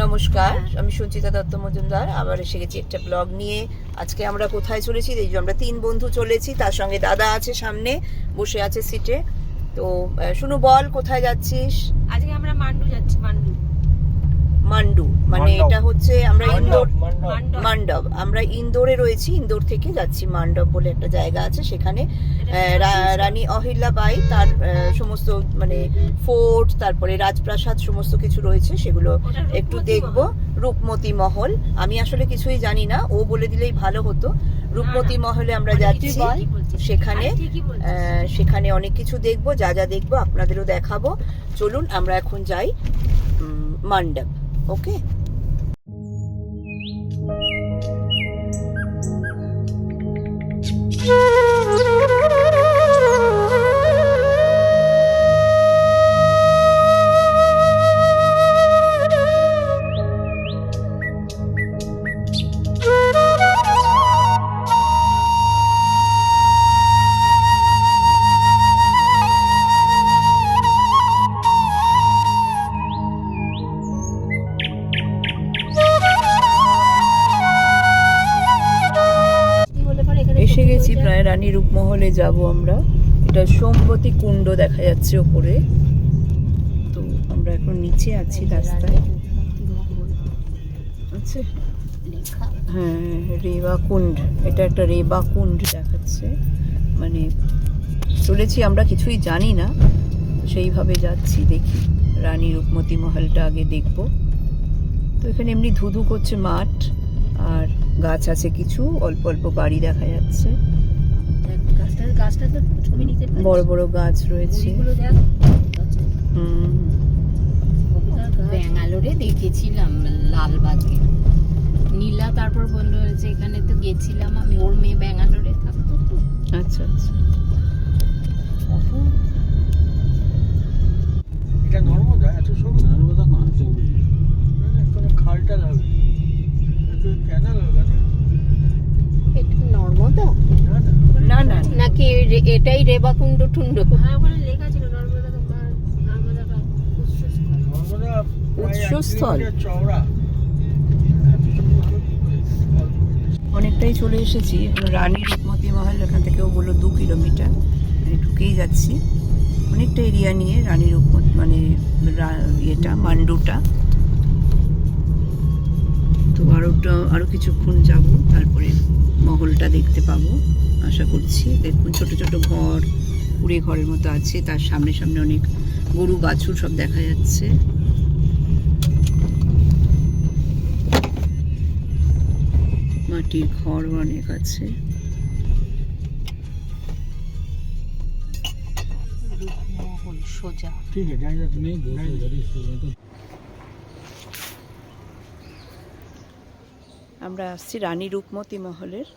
নমস্কার, আমি সঞ্চিতা দত্ত মজুমদার আবার এসে গেছি একটা ব্লগ নিয়ে। আজকে আমরা কোথায় চলেছি? এই যে আমরা 3 বন্ধু চলেছি, তার সঙ্গে দাদা আছে সামনে বসে আছে সিটে। তো শুনু, বল কোথায় যাচ্ছিস? আজকে আমরা মান্ডু যাচ্ছি। মান্ডু মানে এটা হচ্ছে আমরা ইন্দোর মান্ডব। আমরা ইন্দোরে রয়েছি। ইন্দোর থেকে যাচ্ছি মান্ডব বলে একটা জায়গা আছে, সেখানে রানী অহিল্যাবাই তার সমস্ত মানে ফোর্ট, তারপরে রাজপ্রাসাদ সমস্ত কিছু রয়েছে, সেগুলো একটু দেখবো। রূপমতি মহল আমি আসলে কিছুই জানি না, ও বলে দিলেই ভালো হতো। রূপমতি মহলে আমরা যাচ্ছি, সেখানে অনেক কিছু দেখবো। যা যা দেখবো আপনাদেরও দেখাবো। চলুন আমরা এখন যাই মান্ডব। ওকে, এসে গেছি প্রায় রানী রূপমহলে যাব আমরা। এটা সোমবতী কুণ্ড দেখা যাচ্ছে ওপরে। তো আমরা এখন নিচে আছি রাস্তায়। আচ্ছা, হ্যাঁ, রেবা কুণ্ড, এটা একটা রেবা কুণ্ড দেখাচ্ছে। মানে চলেছি, আমরা কিছুই জানি না, সেইভাবে যাচ্ছি। দেখি রানী রূপমতি মহলটা আগে দেখবো। তো এখানে এমনি ধুধু করছে মাঠ, আর গাছ আছে কিছু, অল্প অল্প বাড়ি দেখা যাচ্ছে। বড় বড় গাছ রয়েছে। ব্যাঙ্গালোরে দেখেছিলাম লালবাগে। নীলা তারপর বললো যে এখানে তো গেছিলাম আমি, ওর মেয়ে ব্যাঙ্গালোরে থাকতো তো। আচ্ছা আচ্ছা, এটা নর্মদা? এত সরু নর্মদা কোনো খালটা হবে, এটা ক্যানাল হবে না? এটা নর্মদা না না নাকি এটাই রেবাকুণ্ড টুন্ড? হ্যাঁ, ওখানে লেখা ছিল নর্মদা। নর্মদা উৎসস্থল। চওড়া। অনেকটাই চলে এসেছি। রানী রূপমতি মহল এখান থেকেও বললো 2 কিলোমিটার, মানে ঢুকেই যাচ্ছি। অনেকটা এরিয়া নিয়ে রানী রূপমতি মানে ইয়েটা মান্ডুটা। তো আরও কিছুক্ষণ যাব, তারপরে মহলটা দেখতে পাবো আশা করছি। দেখুন ছোট ছোট ঘর, কুড়ে ঘরের মতো আছে, তার সামনে সামনে অনেক গরু বাছুর সব দেখা যাচ্ছে। মাটির ঘর অনেক আছে। সোজা ঠিক আছে, জায়গা তো নেই। আমরা আসছি রানী রূপমতি মহলের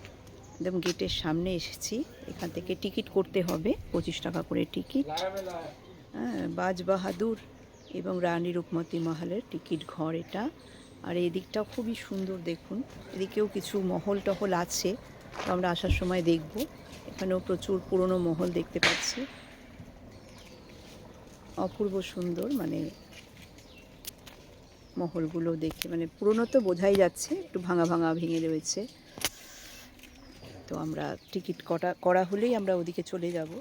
একদম গেটের সামনে এসেছি। এখান থেকে টিকিট করতে হবে, 25 টাকা করে টিকিট। হ্যাঁ, বাজ বাহাদুর এবং রানী রূপমতি মহলের টিকিট ঘর এটা। আর এই দিকটাও খুবই সুন্দর, দেখুন এদিকেও কিছু মহল টহল আছে, তো আমরা আসার সময় দেখব। এখানেও প্রচুর পুরনো মহল দেখতে পাচ্ছি, অপূর্ব সুন্দর। মানে মহলগুলো দেখে মানে পুরনো তো বোঝাই যাচ্ছে, একটু ভাঙা ভাঙা ভেঙে রয়েছে। তো আমরা টিকিট করা হলেই আমরা ওদিকে চলে যাব।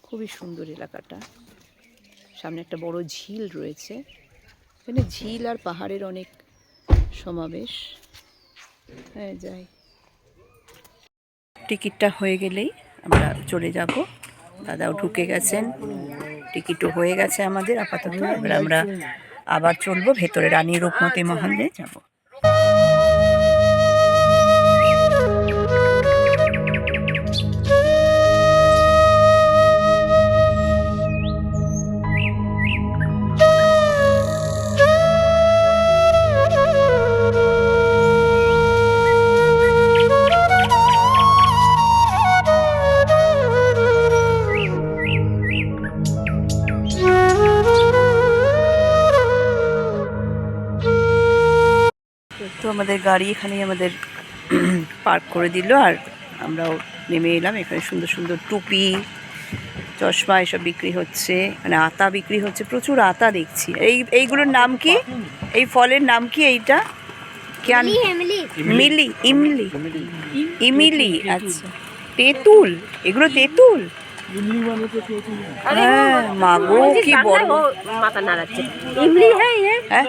খুবই সুন্দর এলাকাটা। সামনে একটা বড় ঝিল রয়েছে, এখানে ঝিল আর পাহাড়ের অনেক সমাবেশ। হ্যাঁ, যাই। টিকিটটা হয়ে গেলেই আমরা চলে যাব। দাদাও ঢুকে গেছেন, টিকিটও হয়ে গেছে আমাদের আপাতত। এবার আমরা আবার চলবো ভেতরে, রানী রূপমতি মহলে যাব। তো আমাদের গাড়ি এখানেই আমাদের পার্ক করে দিল, আর আমরাও নেমে এলাম। এখানে সুন্দর সুন্দর টুপি, চশমা এসব বিক্রি হচ্ছে, মানে আতা বিক্রি হচ্ছে, প্রচুর আতা দেখছি। এইগুলোর নাম কি? এই ফলের নাম কি এইটা? কেন? মিলি, ইমলি, ইমিলি। আচ্ছা, তেঁতুল, এগুলো তেঁতুল। इमली वाले तो कहते हैं হ্যাঁ মাগো কি বড়। মাথা নাড়াচ্ছে। ইমলি হ্যাঁ হ্যাঁ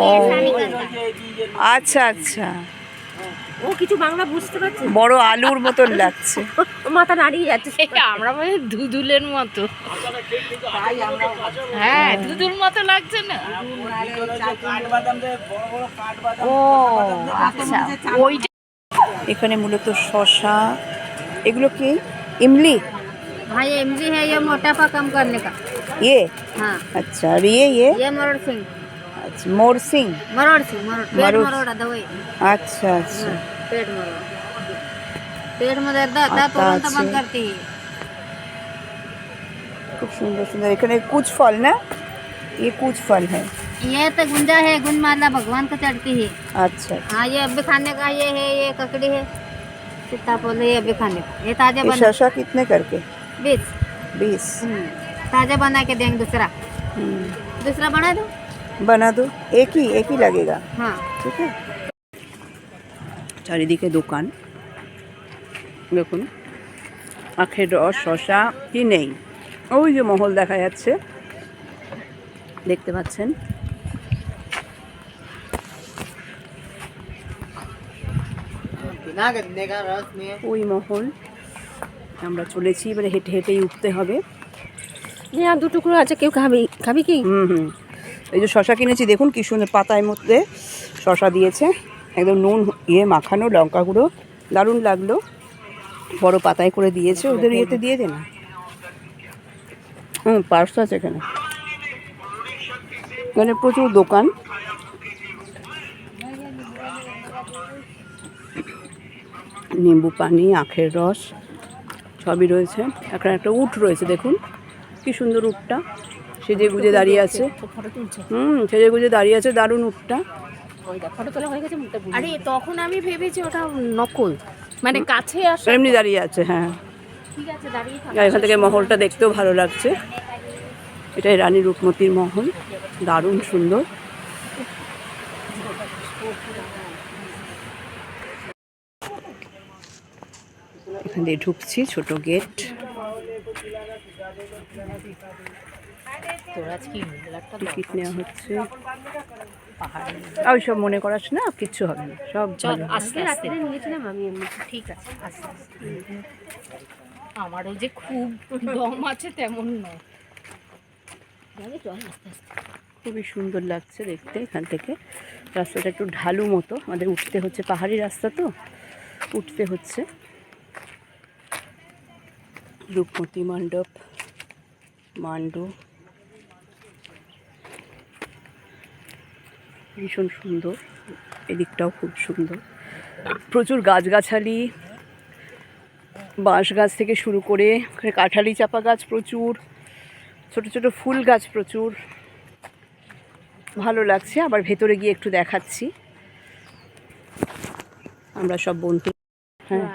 ও আচ্ছা আচ্ছা, ও কিছু বাংলা বুঝতে পারছে, বড় আলুর মতন লাগছে। মাথা নাড়িয়ে যাচ্ছে। আমরা মানে দুদুলের মতো, হ্যাঁ দুদুল মতো লাগছে না? ও আচ্ছা, ওইটা। এখানে মূলত শশা, এগুলো কি? ইমলি? हाँ ये इमली है, ये मोटापा कम करने का। ये हाँ अच्छा, और ये मरोड़ सिंह, अच्छा मोर सिंह, मरोड़ सिंह, मरोड़ पेट मरोड़। मरोड़ा दवाई। अच्छा अच्छा, हाँ, पेट मरोड़, पेट में दर्द आता है तुरंत बंद करती है। खूब सुंदर सुंदर। एखाने कुछ फल ना, ये कुछ फल है। ये तो गुंजा है, गुंज माला भगवान को चढ़ती है। अच्छा हाँ ये अभी खाने का, ये है, ये ककड़ी है, सीताफल है, ये अभी खाने का। ये ताजा ये बना शशा कितने करके? 20। 20। ताजा बना के देंगे। दूसरा दूसरा बना दो। बना दो, एक ही लगेगा। हाँ ঠিক আছে। চারিদিকে দোকান দেখুন, আখের রস, শশা কি নেই। ওই যে মহল দেখা যাচ্ছে, দেখতে পাচ্ছেন। ওই মহল, আমরা চলেছি, এবারে হেঁটে হেঁটেই উঠতে হবে। यहाँ दो टुकड़ो আছে, কেউ খাবি খাবি কি? হুম, এই যে শশা কিনেছি, দেখুন কি সুন্দর পাতায় মধ্যে শশা দিয়েছে, একদম নুন মাখানো, লঙ্কা গুঁড়ো, দারুণ লাগলো। বড় পাতায় করে দিয়েছে, ওদের ইয়েতে দিয়ে দে না। পার্স আছে এখানে। এখানে প্রচুর দোকান, নিম্বু পানি, আখের রস সবই রয়েছে। এখানে একটা উট রয়েছে, দেখুন কি সুন্দর উটটা, সেজে গুজে দাঁড়িয়ে আছে। সেজে গুজে দাঁড়িয়ে আছে, দারুণ উটটা। আরে তখন আমি ভেবেছি ওটা নকল, মানে কাছে আসা। এমনি দাঁড়িয়ে আছে, হ্যাঁ। ঠিক আছে, দাঁড়িয়ে থাক। আর এখান থেকে মহলটা দেখতেও ভালো লাগছে। এটাই রানী রূপমতির মহল, দারুণ সুন্দর। এখান দিয়ে ঢুকছি, ছোট গেট। টিকিট নেওয়া হচ্ছে। ওই সব মনে করাস না, কিচ্ছু হবে না, সব ভালো। আস্তে আস্তে নিয়েছিলাম আমি এমনি। ঠিক আছে, আস্তে আস্তে। আমারও যে খুব দম আছে তেমন নয়। চল আস্তে আস্তে। খুবই সুন্দর লাগছে দেখতে। এখান থেকে রাস্তাটা একটু ঢালু মতো, আমাদের উঠতে হচ্ছে, পাহাড়ি রাস্তা তো উঠতে হচ্ছে। রূপমতি মণ্ডপ, মান্ডু, ভীষণ সুন্দর। এদিকটাও খুব সুন্দর, প্রচুর গাছগাছালি, বাঁশ গাছ থেকে শুরু করে কাঁঠালি চাপা গাছ প্রচুর, ছোট ছোট ফুল গাছ প্রচুর, ভালো লাগছে। আবার ভেতরে গিয়ে একটু দেখাচ্ছি, আমরা সব বন্ধু। হ্যাঁ,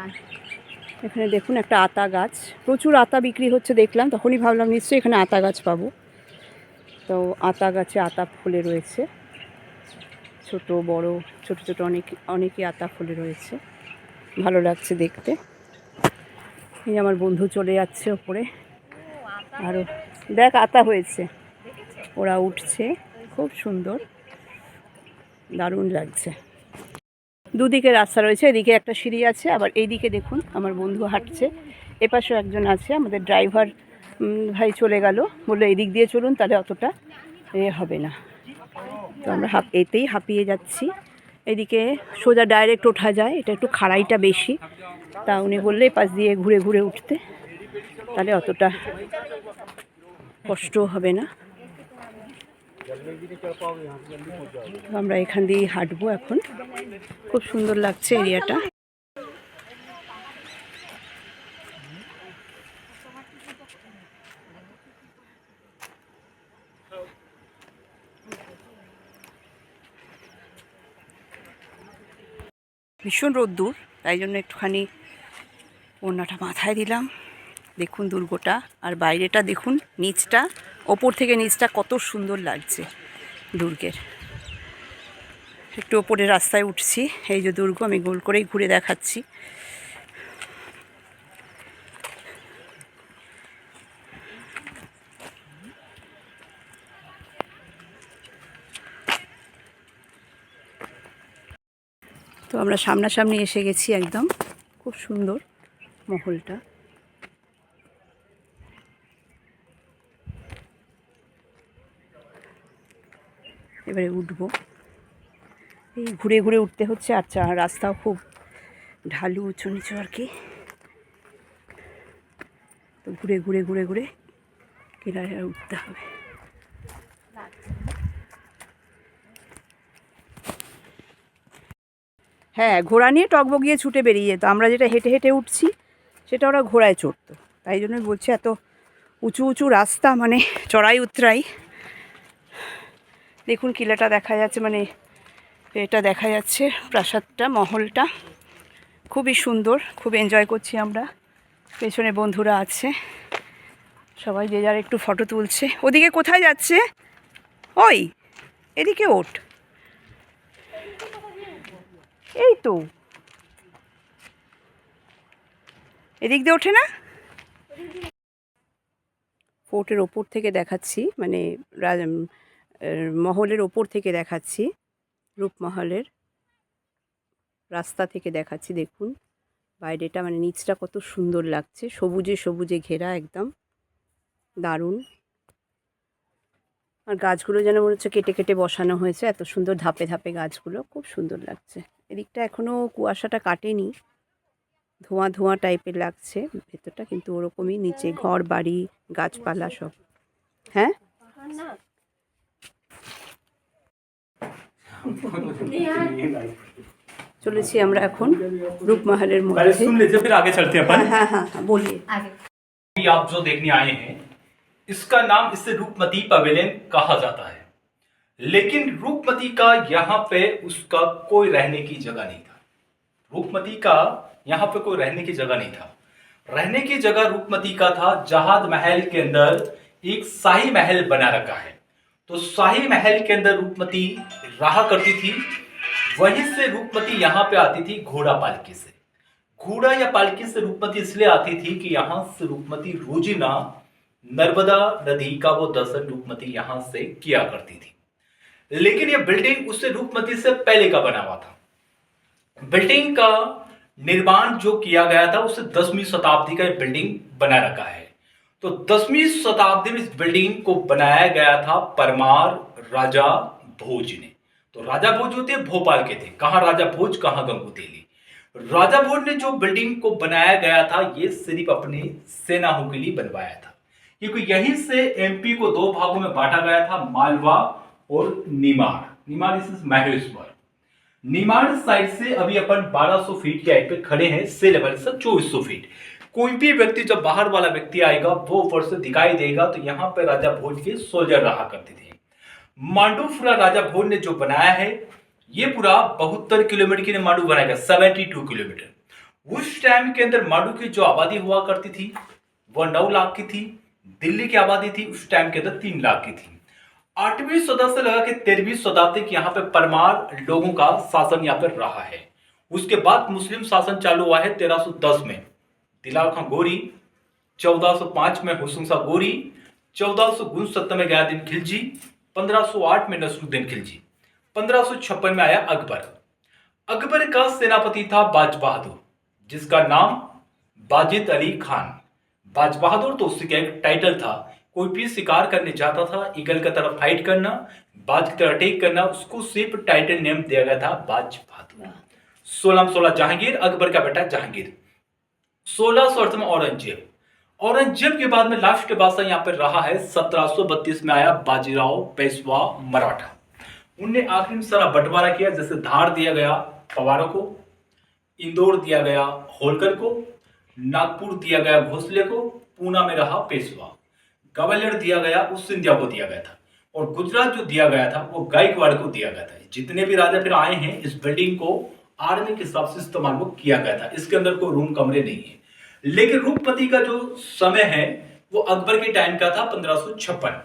এখানে দেখুন একটা আতা গাছ, প্রচুর আতা বিক্রি হচ্ছে দেখলাম, তখনই ভাবলাম নিশ্চয়ই এখানে আতা গাছ পাবো। তো আতা গাছে আতা ফুলে রয়েছে, ছোট বড়, ছোট ছোট অনেকই আতা ফুলে রয়েছে, ভালো লাগছে দেখতে। এই আমার বন্ধু চলে যাচ্ছে ওপরে, আরও দেখ আতা হয়েছে, ওরা উঠছে, খুব সুন্দর, দারুণ লাগছে। দুদিকে রাস্তা রয়েছে, এদিকে একটা সিঁড়ি আছে, আবার এইদিকে দেখুন আমার বন্ধু হাঁটছে, এপাশেও একজন আছে। আমাদের ড্রাইভার ভাই চলে গেল, বললো এদিক দিয়ে চলুন, তাহলে অতটা হবে না। তো আমরা এতেই হাঁপিয়ে যাচ্ছি। এদিকে সোজা ডাইরেক্ট ওঠা যায়, এটা একটু খাড়াইটা বেশি, তা উনি বললে পাশ দিয়ে ঘুরে ঘুরে উঠতে, তাহলে অতটা কষ্ট হবে না। আমরা এখান দিয়েই হাঁটবো এখন, খুব সুন্দর লাগছে এরিয়াটা। ভীষণ রোদ্দুর, তাই জন্য একটুখানি ওড়নাটা মাথায় দিলাম। দেখুন দুর্গটা, আর বাইরেটা দেখুন, নিচটা ওপর থেকে নিচটা কত সুন্দর লাগছে দুর্গের। একটু ওপরে রাস্তায় উঠছি, এই যে দুর্গ, আমি গোল করেই ঘুরে দেখাচ্ছি। তো আমরা সামনাসামনি এসে গেছি একদম, খুব সুন্দর মহলটা। এবারে উঠবো, এই ঘুরে ঘুরে উঠতে হচ্ছে, আচ্ছা রাস্তাও খুব ঢালু উঁচু নিচু আর কি, তো ঘুরে ঘুরে ঘুরে ঘুরে কিনারে উঠতে হবে। হ্যাঁ, ঘোড়া নিয়ে টকবগিয়ে ছুটে বেরিয়ে যেত, আমরা যেটা হেঁটে হেঁটে উঠছি সেটা ওরা ঘোড়ায় চড়তো। তাই জন্যই বলছি এত উঁচু উঁচু রাস্তা, মানে চড়াই উতরাই। দেখুন কিলাটা দেখা যাচ্ছে, মানে এটা দেখা যাচ্ছে প্রাসাদটা, মহলটা খুবই সুন্দর, খুব এনজয় করছি আমরা। পেছনে বন্ধুরা আছে, সবাই যে যার একটু ফটো তুলছে। ওদিকে কোথায় যাচ্ছে? ওই এদিকে ওঠ, এই তো এদিক দিয়ে ওঠে না। ফোর্টের ওপর থেকে দেখাচ্ছি, মানে মহলের ওপর থেকে দেখাচ্ছি, রূপমহলের রাস্তা থেকে দেখাচ্ছি। দেখুন বাইরেটা, মানে নিচটা কত সুন্দর লাগছে, সবুজে সবুজে ঘেরা, একদম দারুণ। আর গাছগুলো যেন মনে হচ্ছে কেটে কেটে বসানো হয়েছে, এত সুন্দর ধাপে ধাপে গাছগুলো, খুব সুন্দর লাগছে। এদিকটা এখনও কুয়াশাটা কাটেনি, ধোঁয়া ধোঁয়া টাইপের লাগছে ভেতরটা, কিন্তু ওরকমই নিচে ঘর বাড়ি গাছপালা সব। হ্যাঁ, চলেছি আমরা এখন রূপমহলের पहले মধ্যে। सुन लीजिए फिर आगे चलते हैं अपन। হ্যাঁ হ্যাঁ হ্যাঁ, বলিए। আগে अभी आप जो देखने आए हैं, इसका नाम इससे रूपमती पवेलियन कहा जाता है, लेकिन रूपमती का यहाँ पे उसका कोई रहने की जगह नहीं था। रूपमती का यहाँ पे कोई रहने की जगह नहीं था। रहने की जगह रूपमती का था जहाज महल के अंदर एक शाही महल बना रखा है, तो शाही महल के अंदर रूपमती रहा करती थी। वहीं से रूपमती यहाँ पे आती थी घोड़ा पालकी से। घोड़ा या पालकी से रूपमती इसलिए आती थी कि यहां से रूपमती रोजिना नर्मदा नदी का वो दर्शन रूपमती यहां से किया करती थी। लेकिन ये बिल्डिंग उससे रूपमती से पहले का बना हुआ था। बिल्डिंग का निर्माण जो किया गया था उसे 10वीं शताब्दी का बिल्डिंग बना रखा है। तो 10वीं शताब्दी में इस बिल्डिंग को बनाया गया था परमार राजा भोज ने। तो राजा भोज होते भोपाल के थे। कहां राजा भोज, कहां गंगूतेली। राजा भोज ने जो बिल्डिंग को बनाया गया था ये सिर्फ अपने सेनाओं के लिए बनवाया था, क्योंकि यहीं से एमपी को दो भागों में बांटा गया था, मालवा और निमाड़। निमाड़ इस महेश्वर। निमाड़ साइड से अभी अपन 1200 फीट के हाइट पे खड़े हैं, से लेवल से 2400 फीट। कोई भी व्यक्ति, जब बाहर वाला व्यक्ति आएगा वो ऊपर से दिखाई देगा, तो यहाँ पे राजा भोज के सोल्जर रहा करते थे। मांडूपुरा राजा भोज ने जो बनाया है ये पूरा 72 किलोमीटर की मांडू बनाएगा, 72 किलोमीटर। उस टाइम के अंदर मांडू की जो आबादी हुआ करती थी वह 9 लाख की थी। दिल्ली की आबादी थी उस टाइम के अंदर 3 लाख की थी। 8वीं शताब्दी से लगा के 13वीं शताब्दी तक यहाँ पे परमार लोगों का शासन यहाँ पे रहा है। उसके बाद मुस्लिम शासन चालू हुआ है 1310 में दिलावर खां गोरी, 1405 में हुसैन शाह गोरी, 1469 में गयादुद्दीन खिलजी, 1508 में नसरुद्दीन खिलजी, 1556 में आया अकबर। अकबर का सेनापति था बाज बहादुर, जिसका नाम बाजिद अली खान। बाज बहादुर तो उसका एक टाइटल था। कोई भी शिकार करने जाता था, ईगल की तरफ फाइट करना, बाज की तरफ अटैक करना, उसको सिर्फ टाइटल नेम दिया गया था बाज बहादुर। 1616 जहांगीर, अकबर का बेटा जहांगीर। 1608 में औरंगजेब। औरंगजेब के बाद में लास्ट बादशाह यहाँ पर रहा है 1732 में आया बाजीराव पेशवा मराठा। उनने आखिरी में सारा बंटवारा किया, जैसे धार दिया गया पवारों को, इंदौर दिया गया होलकर को, नागपुर दिया गया भोसले को, पूना में रहा पेशवा, ग्वालियर दिया गया उस सिंधिया को दिया गया था, और गुजरात जो दिया गया था वो गायकवाड़ को दिया गया था। जितने भी राजा फिर आए हैं इस बिल्डिंग को आर्मी के हिसाब से इस्तेमाल वो किया गया था। इसके अंदर कोई रूम कमरे नहीं है। लेकिन रूपमती का जो समय है वो अकबर के टाइम का था 1556।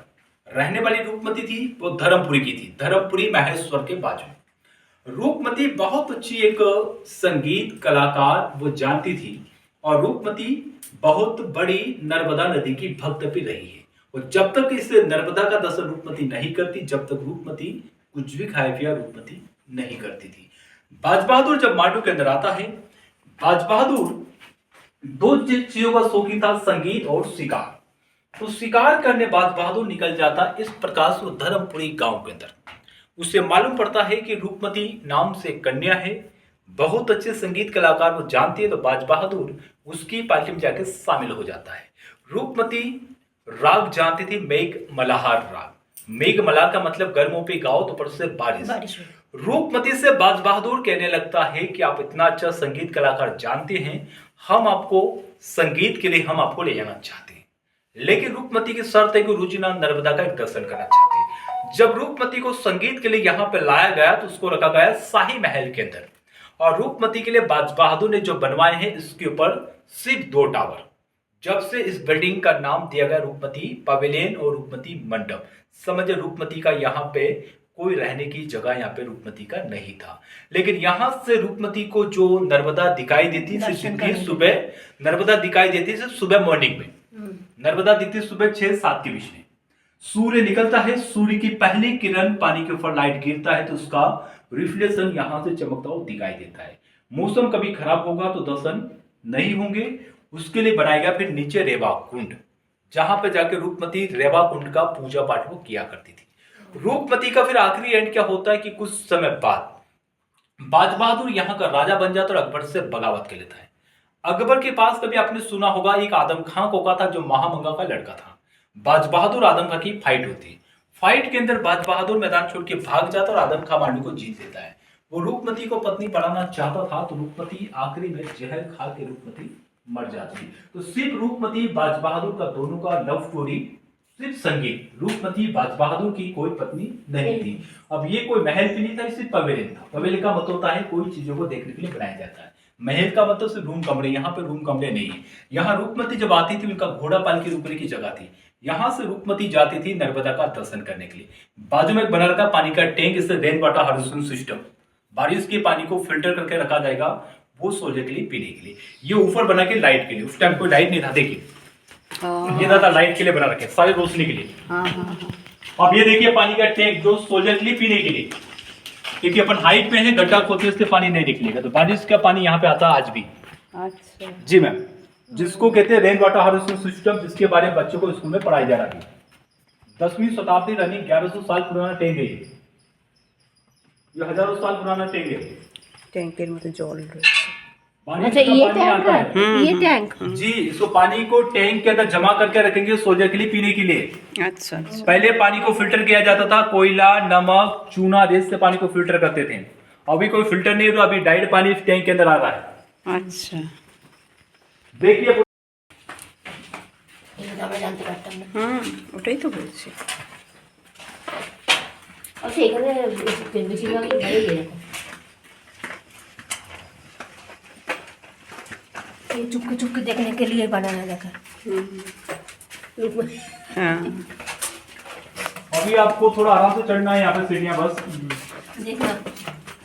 रहने वाली रूपमती थी वो धर्मपुरी की थी, धर्मपुरी महेश्वर के बाजू। रूपमती बहुत अच्छी एक संगीत कलाकार वो जानती थी और रूपमती बहुत बड़ी नर्मदा नदी की भक्त भी रही है। और जब तक इस नर्मदा का दर्शन रूपमती नहीं करती, जब तक रूपमती कुछ भी खाए पिया रूपमती नहीं करती थी। बाज बहादुर जब मांडू के अंदर आता है, बाज बहादुर दो चीजों का शौकीन था, संगीत और शिकार। तो शिकार करने बाज बहादुर निकल जाता इस प्रकार से धर्मपुरी गांव के अंदर। उसे मालूम पड़ता है कि रूपमती नाम से कन्या है, बहुत अच्छे संगीत कलाकार वो जानती है, तो बाज बहादुर उसकी पार्टी में जाकर शामिल हो जाता है। रूपमती राग जानती थी, मेघ मल्हार राग। मेघ मल्हार का मतलब गर्मों पे गाओ तो ऊपर से बारिश। रूपमती से बाज बहादुर कहने लगता है कि आप इतना अच्छा संगीत कलाकार जानते हैं, हम आपको संगीत के लिए हम आपको ले जाना चाहते हैं। लेकिन रूपमती की शर्त है कि रुचिना नर्मदा का एक दर्शन करना चाहते हैं। जब रूपमती को संगीत के लिए यहाँ पे लाया गया तो उसको रखा गया शाही महल के अंदर, और रूपमती के लिए बाज बहादुर ने जो बनवाए हैं इसके ऊपर सिर्फ 2 टावर। जब से इस बिल्डिंग का नाम दिया गया रूपमती पवेलियन और रूपमती मंडप। समझे रूपमती का यहाँ पे कोई रहने की जगह यहाँ पे रूपमती का नहीं था। लेकिन यहाँ से रूपमती को जो नर्मदा दिखाई देती थी सुबह, नर्मदा दिखाई देती थी सुबह मॉर्निंग में, नर्मदा दिखती सुबह 6-7 के बीच में। सूर्य निकलता है, सूर्य की पहली किरण पानी के ऊपर लाइट गिरता है तो उसका रिफ्लेक्शन यहां से चमकता हुआ दिखाई देता है। मौसम कभी खराब होगा तो दर्शन नहीं होंगे, उसके लिए बनाया गया फिर नीचे रेवा कुंड, जहां पे जाके रूपमती रेवा कुंड का पूजा पाठ वो किया करती थी। रूपमती का फिर आखिरी एंड क्या होता है कि कुछ समय बाद बाज बहादुर यहाँ का राजा बन जाता और अकबर से बगावत कर लेता है। अकबर के पास कभी आपने सुना होगा एक आदम खां कोका था जो महामंगा का लड़का था। बाज बहादुर आदम खां की फाइट होती। फाइट के अंदर बाज बहादुर मैदान छोड़ के भाग जाता और आदम खां मांडू को जीत लेता है। वो रूपमती को पत्नी बनाना चाहता था तो रूपमती आखिरी में जहर खा के रूपमती मर जाती। तो सिर्फ रूपमती बाज बहादुर का दोनों का लव स्टोरी सिर्फ संगीत। रूपमती बाज बहादुर की कोई पत्नी नहीं थी। अब ये कोई महल भी नहीं था, सिर्फ पवेलियन था। पवेलियन का मतलब होता है कोई चीजों को देखने के लिए बनाया जाता है। महल का मतलब सिर्फ रूम कमरे, यहाँ पे रूम कमरे नहीं है। यहाँ रूपमती जब आती थी उनका घोड़ा पालकी रुकने की जगह थी। यहाँ से रूपमती जाती थी नर्मदा का दर्शन करने के लिए। बाजू में एक बना रखा पानी का टैंक, इससे रेन वाटर हार्वेस्टिंग सिस्टम, बारिश के पानी को फिल्टर करके रखा जाएगा वो सोल्जर के लिए पीने के लिए। ये ऊपर बना के लाइट के लिए, उस टाइम कोई लाइट नहीं था, देखिए ये दादा लाइट के लिए बना रखे, सारे रोशनी के लिए। अब ये देखिए पानी का टैंक जो सोल्जर के लिए पीने के लिए, क्योंकि अपन हाइट में है, गड्ढा खोदते इससे पानी नहीं निकलेगा, तो बारिश का पानी यहाँ पे आता है आज भी। अच्छा जी मैम, जिसको कहते हैं रेन वाटर हार्वेस्टिंग सिस्टम, जिसके बारे में बच्चों को स्कूल में पढ़ाई जा रही है। 10वीं शताब्दी रनिंग 1100 साल पुराना टैंक है ये हजारों साल पुराना टैंक है। ট্যাঙ্কের মতো জল রয়েছে। अच्छा ये टैंक है, ये टैंक जी, इसको पानी को टैंक के अंदर जमा करके रखेंगे सोल्जर के लिए पीने के लिए। আচ্ছা আচ্ছা पहले पानी को फिल्टर किया जाता था, कोयला, नमक, चूना, रेत से पानी को फिल्टर करते थे। अभी कोई फिल्टर नहीं है, तो अभी डायरेक्ट पानी इस टैंक के अंदर आ रहा है। আচ্ছা देखिए আমরা জানতে পারতাম না। ওটাই তো বলছি। আচ্ছা এখানে বেশিরভাগই ভালোই এরকম ये चुपके चुपके देखने के लिए बनाया देखा। हाँ अभी आपको थोड़ा आराम से चढ़ना है, यहाँ पे सीढ़ियाँ बस देखना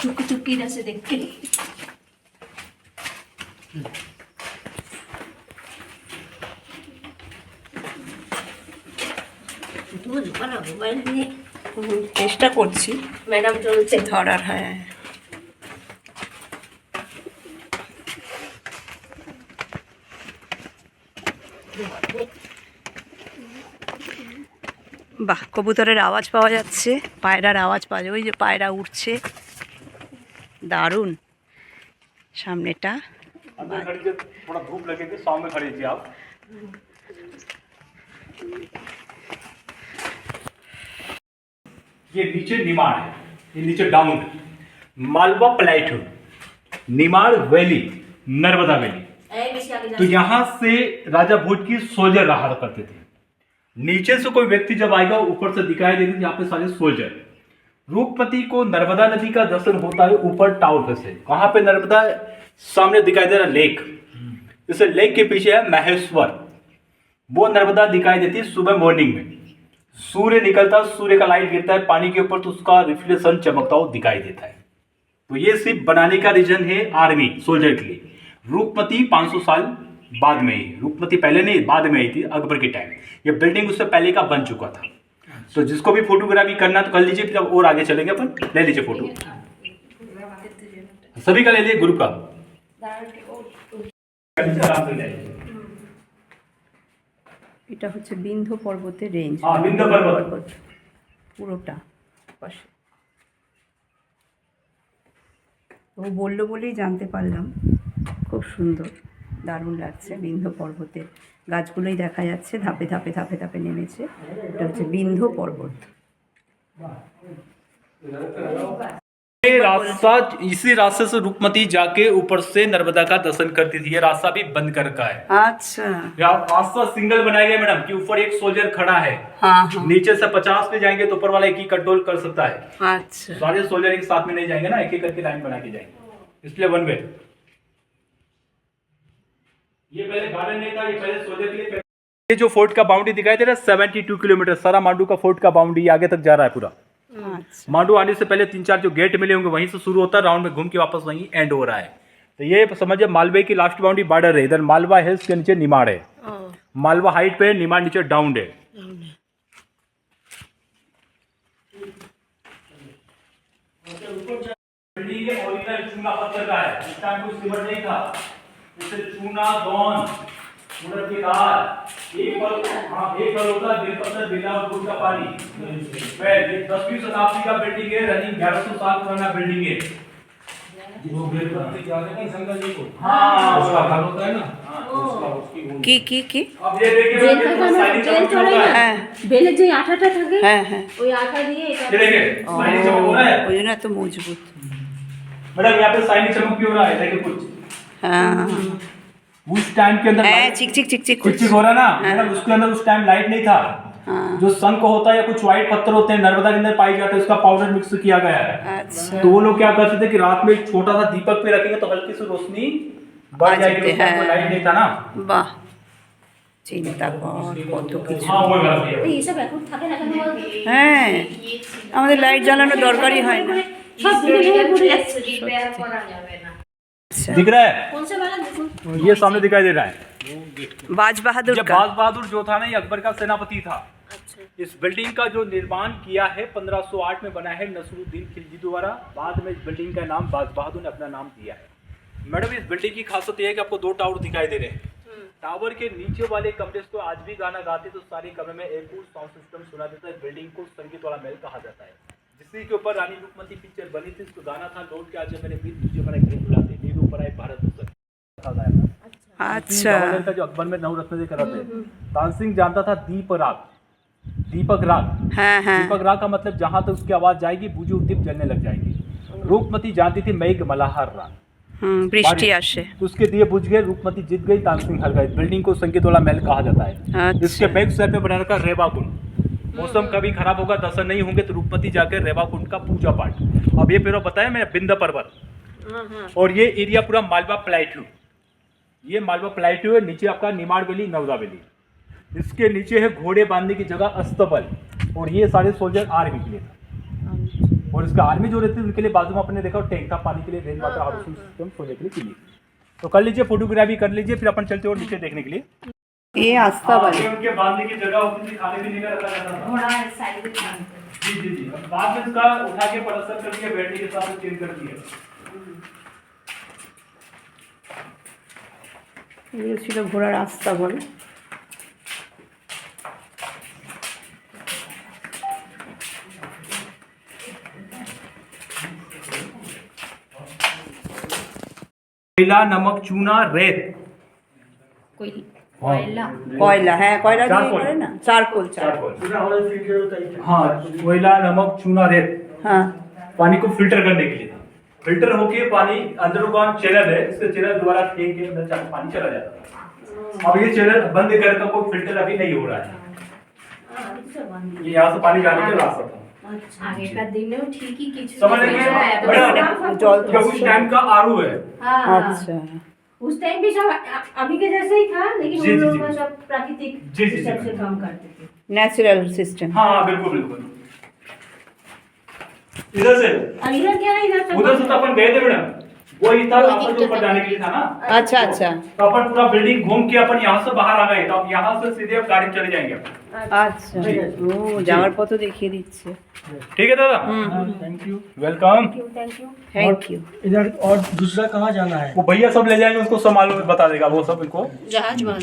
चुपके चुपके इधर से देख के। তুমি দোকানে মোবাইল নিয়ে চেষ্টা করছি ম্যাডাম চলছে ধরার। হ্যাঁ বাহ, কবুতরের আওয়াজ পাওয়া যাচ্ছে, পায়রার আওয়াজ পাওয়া যায়, ওই যে পায়রা উঠছে, দারুণ। সামনেটা अंदर खड़ी से थोड़ा धूप लगेगी, सामने खड़ी थी आप। ये नीचे निमाड़ है, ये नीचे डाउन है, मालवा प्लेटू, निमाड़ वैली, नर्मदा वैली। तो यहाँ से राजा भोज की सोल्जर रहा करते थे। नीचे से कोई व्यक्ति जब आएगा ऊपर से दिखाई देगा यहाँ पे सारे सोल्जर। रूपमती को नर्मदा नदी का दर्शन होता है ऊपर टावर पे से। कहाँ पे नर्मदा सामने दिखाई दे रहा लेक, इस लेक के पीछे है महेश्वर। वो नर्मदा दिखाई देती है सुबह मॉर्निंग में, सूर्य निकलता, सूर्य का लाइट गिरता है पानी के ऊपर तो उसका रिफ्लेक्शन चमकता हुआ दिखाई देता है। तो ये सिर्फ बनाने का रीजन है आर्मी सोल्जर के लिए। रूपमती 500 साल बाद में ही, रूपमती पहले नहीं बाद में आई थी अकबर के टाइम। ये बिल्डिंग उससे पहले का बन चुका था। तो जिसको भी फोटोग्राफी करना तो कर लीजिए, फिर और आगे चलेंगे अपन, ले लीजिए फोटो, सभी का ले लीजिए ग्रुप का। এটা হচ্ছে বিন্ধ্য পর্বতের রেঞ্জ। হ্যাঁ, বিন্ধ্য পর্বত। পুরোটা পাশে। ও বললো বলেই জানতে পারলাম, খুব সুন্দর, দারুণ লাগছে। বিন্ধ্য পর্বতের গাছগুলোই দেখা যাচ্ছে, ধাপে ধাপে ধাপে ধাপে নেমেছে। এটা হচ্ছে বিন্ধ্য পর্বত। ये रास्ता, इसी रास्ते से रूपमती जाके ऊपर से नर्मदा का दर्शन करती थी। ये रास्ता भी बंद कर रखा है। আচ্ছা, रास्ता सिंगल बनाया गया मैडम कि ऊपर एक सोल्जर खड़ा है, हाँ हाँ, नीचे से 50 पे जाएंगे तो ऊपर वाला एक ही कंट्रोल कर सकता है। আচ্ছা, सारे सोल्जर एक साथ में नहीं जाएंगे ना, एक एक करके लाइन बना के जाएंगे, इसलिए वन वे। ये पहले गार्डन नहीं था, ये पहले सोल्जर के लिए। ये जो फोर्ट का बाउंड्री दिखाई दे रहा है 72 किलोमीटर सारा मांडू का फोर्ट का बाउंड्री आगे तक जा रहा है पूरा। আচ্ছা। मांडू आने से पहले 3-4 जो गेट मिले होंगे वहीं से शुरू होता है, राउंड में घूम के वापस वहीं एंड हो रहा है। तो ये समझिए मालवे की लास्ट बाउंड्री बॉर्डर है। इधर मालवा हिल्स के नीचे निमाड़ है, मालवा हाइट पे है, निमाड़ नीचे डाउन है। ओरिजिनल चूना पत्थर का है, इस टाइम कुछ सिमर नहीं था, इसे चूना गोंद उड़द की दाल एक फल होता है, बेलपत्र बेला और गुड़ का पानी। ये 10वीं शताब्दी का बिल्डिंग है, रनिंग 1100 साल पुराना बिल्डिंग है। वो बेलपत्र जाने की संगल जी को, हाँ उसका घर होता है ना, उसका उसकी কি अब ये देखिए जेल का ना, जेल चढ़े ना, হ্যাঁ বেলের যে আঠাটা থাকে হ্যাঁ হ্যাঁ, ওই আঠা দিয়ে এটা ये देखिए साइनिंग चमक हो रहा है ওই জন্য এত মজবুত। मैडम, यहाँ पे साइनिंग चमक भी हो रहा है, देखिए कुछ হ্যাঁ उस टाइम के अंदर হ্যাঁ, চিক চিক চিক চিক चिक हो रहा है ना मैडम, उसके अंदर उस टाइम लाइट नहीं था। हाँ। जो शंख होता है या कुछ व्हाइट पत्थर होते हैं नर्मदा के अंदर पाए जाते हैं, उसका पाउडर मिक्स किया गया है। अच्छा, तो वो लोग क्या करते थे कि रात में एक छोटा सा दीपक पे रखेंगे तो हल्की सी रोशनी बढ़ आ जाएगी, जाते उस टाइम हैं। लाइट नहीं था ना। বাহ, চিন্তা কর কত কিছু। हाँ वो बात है। এইসব এখন থাকে না কেন বলতো? হ্যাঁ, আমাদের লাইট জ্বালানো দরকারই হয় না। সব ভেঙে ভেঙে পড়ে যাচ্ছে। আচ্ছা, दिख रहा है, কোন সে वाला দেখুন ये सामने दिखाई दे रहा है। বাজ বাহাদুর जब का। बाज बहादुर जो था ना, ये अकबर का सेनापति था। আচ্ছা इस बिल्डिंग का जो निर्माण किया है 1508 में बना है नसरुद्दीन खिलजी द्वारा। बाद में इस बिल्डिंग का नाम बाज बहादुर ने अपना नाम दिया है। मैडम, इस बिल्डिंग की खासियत यह है कि आपको 2 टावर दिखाई दे रहे हैं। टावर के नीचे वाले कमरे से तो आज भी गाना गाते तो सारे कमरे में एक साउंड सिस्टम सुना देता है। बिल्डिंग को संगीत वाला महल कहा जाता है, जिसके के ऊपर रानी रूपमती पिक्चर बनी थी। उसको गाना था लौट के आज मेरे बीत तुझे मेरा गीत बुलाते नीर ऊपर आए भारत उत्सव। আচ্ছা, का जो अकबर में नवरत्न से करा थे। तान सिंह जानता था दीपक राग, হ্যাঁ হ্যাঁ, दीपक राग का मतलब जहां तक उसकी आवाज जाएगी बूझी दीप जलने लग जाएगी। रूपमती जानती थी मेघ मल्हार राग, বৃষ্টি আসে। तो उसके दिए बुझ गए, रूपमती जीत गई, तान सिंह हार गए। बिल्डिंग को संगीत वाला महल कहा जाता है। अच्छा। इसके बैक साइड पे बना रखा रेवा कुंड। मौसम कभी खराब होगा, दर्शन नहीं होंगे तो रूपमती जाकर रेवा कुंड का पूजा पाठ। अब ये पेरो बताया मैं, बिंद पर्वत और ये एरिया पूरा मालवा प्लेट्यू, ये मालवा प्लेट्यू है। नीचे आपका निमाड़ वैली, नवदा वैली, इसके नीचे है घोड़े बांधने की जगह अस्तबल। और ये सारे सोल्जर आर्मी के लिए था। और इसका आर्मी जो रहती है उनके लिए बाजू में आपने देखा टैंक था पानी के लिए, रेन वाटर हार्वेस्टिंग सिस्टम सोने के लिए। तो कर लीजिए फोटोग्राफी कर लीजिए, फिर अपन चलते और नीचे देखने के लिए। ये आस्था वाली। ये उनके बांधने की जगह होती थी, खाने पीने का रखा जाता था। ঘোড়া সাইড में जी जी जी, अब बाद में इसका उठा के पलस्तर कर दिया, बैठने के साथ चेंज कर दिया। এগুলো ছিল ঘোড়ার আস্তা বল। कोयला, नमक, चूना, रेत, कोई কয়লা কয়লা, হ্যাঁ কয়লা দিয়ে চারকোল। করে না, চারকোল চারকোল। चारकोल। पूरा हमारे फिल्टर होता है। हाँ, कोयला, नमक, चूना, रेत হ্যাঁ, पानी को फिल्टर करने के लिए था। फिल्टर होके पानी अंडरग्राउंड चैनल है, इसके चैनल द्वारा फेंक के अंदर पानी चला जाता था। अब ये चैनल बंद कर का कोई फिल्टर अभी नहीं हो रहा है। ये यहाँ से पानी जाने का रास्ता था। আগেকার দিনেও ঠিকই কিছু समझ लेंगे ছিল, এত बड़ा খারাপ জল ये उस टाइम का आरू है। হ্যাঁ আচ্ছা, उस टाइम भी सब अभी के जैसे ही था, लेकिन जी, उन जी, लोग जी। में सब प्राकृतिक जी, जी, हिसाब से जी। काम करते थे। Natural system. हाँ बिल्कुल बिल्कुल। इधर से और इधर क्या है, इधर उधर से तो अपन गए थे मैडम, वही था रास्ता जो ऊपर जाने के लिए था ना। अच्छा अच्छा तो अपन पूरा बिल्डिंग घूम के अपन यहाँ से बाहर आ गए, तो अब यहाँ से सीधे अब गाड़ी में चले जाएंगे अपन। আচ্ছা ও যাওয়ার পথও দেখিয়ে দিচ্ছে। ठीक है दादा, thank you. Welcome. Thank you. Thank you. इधर और दूसरा कहाँ जाना है? वो भैया सब ले जाएंगे, उसको सब मालूम बता देगा वो सब इनको। जहाज महल।